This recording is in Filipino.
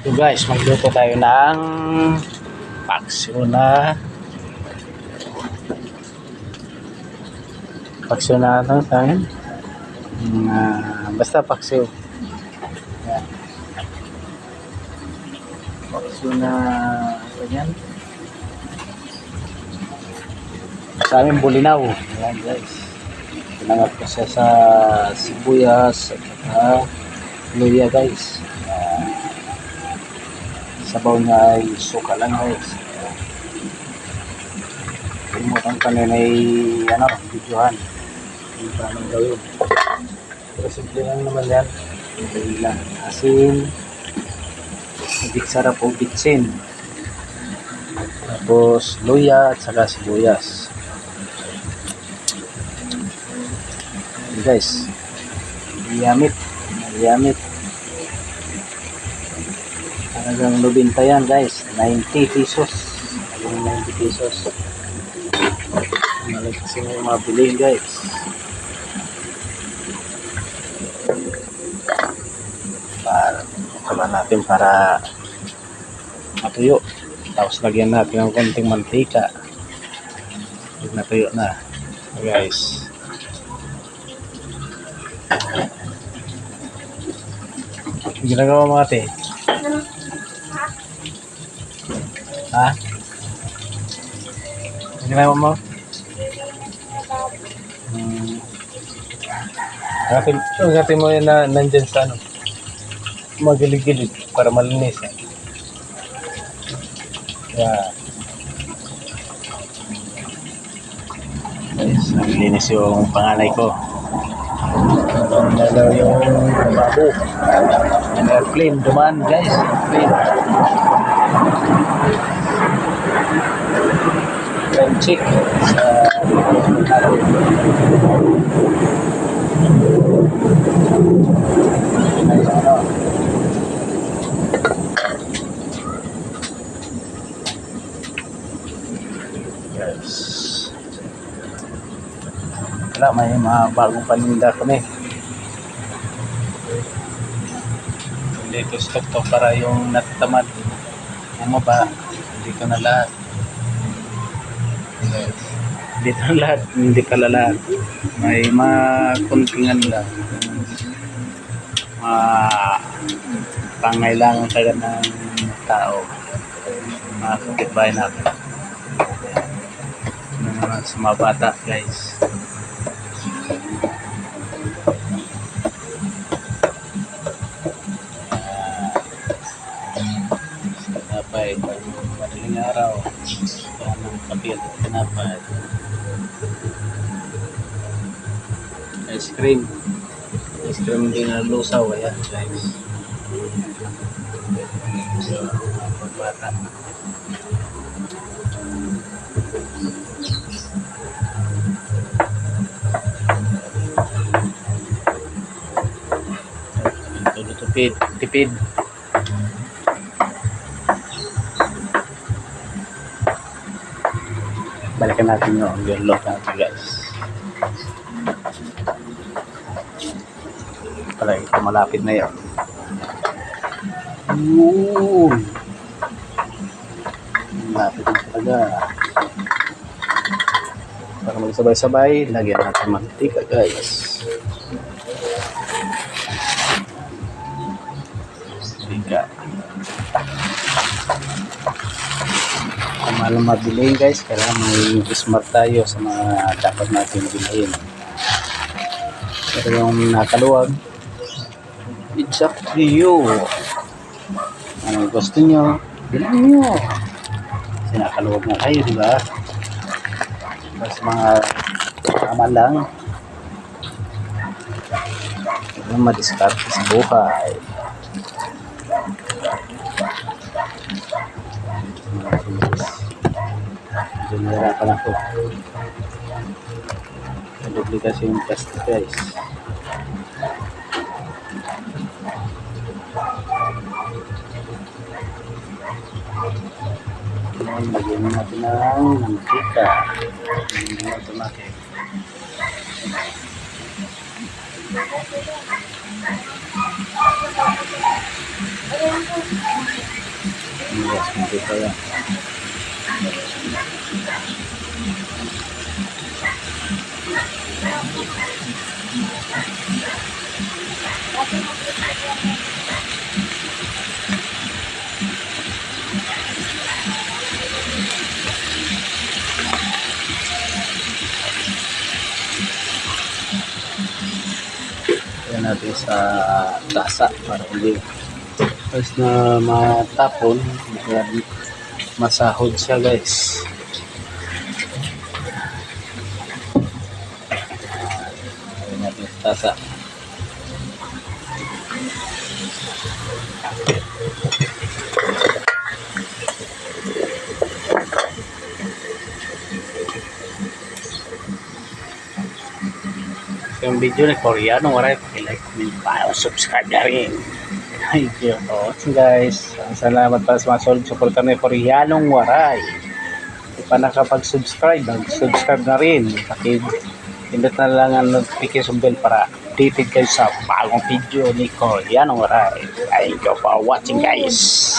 So guys, magluto tayo ng paksiw na ano tayo? Basta paksiw. Yan. Paksiw na ganyan. Sa amin bulinaw. Ayan guys. Pinangat ko siya sa sibuyas at saka luya guys. Sabaw niya ay suka lang guys. Kalimutan ka na videohan. Yung paano gawin. Pero simple lang naman yan. Dahil lang. Asin. Hindi sarap o bitsin. Tapos luya at saka sibuyas. Guys. Yamit. Yamit. Hanggang 90 yan guys. 90 pesos. Hanggang 90 pesos. Malaki kasi may mabilihin guys. Para natin para matuyo. Tapos lagyan natin ng konting mantika. Pag natuyo na guys. Ginagawa mo ate? Ha? Ginagawa mo? Agapin mo yun na nandyan sa ano, magilig-gilig para malinis. Yeah. Guys, naglinis yung panganay ko. Nalaw yung babo. An airplane duman guys. Airplane chick sa wala, may mga bagong paninda kami. Dito stock to para yung natatamad bumaba. Dito na lahat. Dito na lahat, hindi pala lahat. May makuntingan lang. Pangailangan tayo ng tao. Mga kapitbahay natin. Sa mga bata guys. Tinapay, madaling araw. Bahan ng kapit, tinapay. Ice cream. Ice cream din na lusaw. Ayan guys. So, bata. Tipid. Balikan natin yung yellow natin guys. Pala ito malapit na yun. Malapit na talaga. Para magsabay-sabay, lagyan natin mantika guys. Mantika. Kung malang mabilihin guys, kailangan may smart tayo sa mga dapat natin bilhin. Pero yung nakaluwag, it's up to you. Ano gusto nyo, bilhin nyo. Kasi nakaluwag na kayo, diba? Tapos mga tama lang, huwag madiskarte sa buhay. Nahirapan ako. Nadubli kasi yung plastic guys. Lagyan natin ng mantika. Hindi automatic. Ayan po. Yes, hindi pa yan. Yan natin sa tasa para hindi tapos na matapon, kaya masahod siya guys. Yan natin sa tasa. Yung video ni Koreano, maraming like, comment, follow, subscribe na rin. Thank you for watching guys. Salamat para sa mga solid supporter ni Koreanong Waray. Hindi pa nakapag-subscribe, mag-subscribe na rin. Pindot na lang ang notification bell para updated kayo sa bagong video ni Koreanong Waray. Thank you for watching guys.